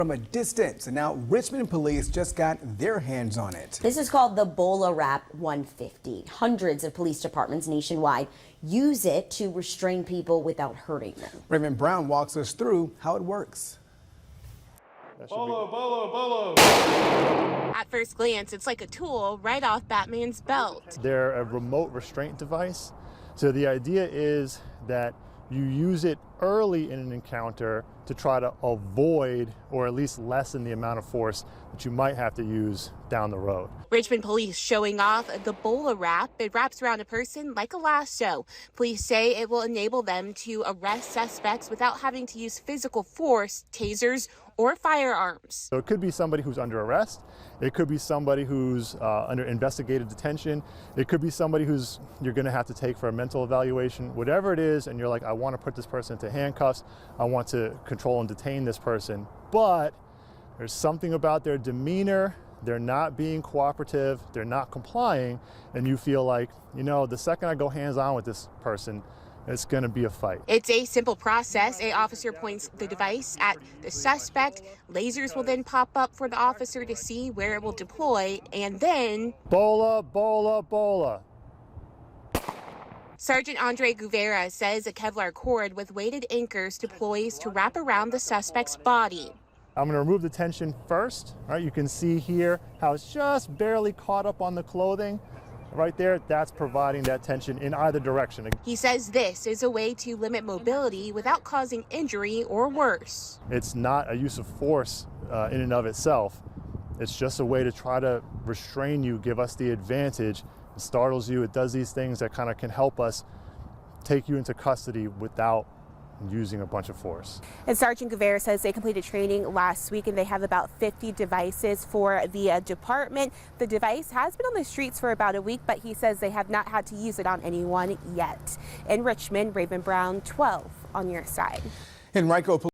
from a distance, and now Richmond Police just got their hands on it. This is called the BolaWrap 150. Hundreds of police departments nationwide use it to restrain people without hurting them. Raymond Brown walks us through how it works. Bolo. At first glance, it's like a tool right off Batman's belt. They're a remote restraint device. So the idea is that you use it early in an encounter to try to avoid or at least lessen the amount of force that you might have to use down the road. Richmond Police showing off the BolaWrap. It wraps around a person like a lasso. Police say it will enable them to arrest suspects without having to use physical force, tasers, or firearms. So it could be somebody who's under arrest. It could be somebody who's under investigative detention. It could be somebody who's you're going to have to take for a mental evaluation. Whatever it is, and you're like, I want to put this person into handcuffs. I want to control and detain this person. But there's something about their demeanor. They're not being cooperative. They're not complying. And you feel like, you know, the second I go hands-on with this person, it's going to be a fight. It's a simple process. An officer points the device at the suspect. Lasers will then pop up for the officer to see where it will deploy, and then... Bola. Sergeant Andre Guevara says a Kevlar cord with weighted anchors deploys to wrap around the suspect's body. I'm going to remove the tension first. All right, you can see here how it's just barely caught up on the clothing. Right there, that's providing that tension in either direction. He says this is a way to limit mobility without causing injury or worse. It's not a use of force in and of itself. It's just a way to try to restrain you, give us the advantage. It startles you. It does these things that kind of can help us take you into custody without using a bunch of force. And Sergeant Guevara says they completed training last week and they have about 50 devices for the department. The device has been on the streets for about a week, but he says they have not had to use it on anyone yet. In Richmond, Raven Brown, 12 on your side. In Rico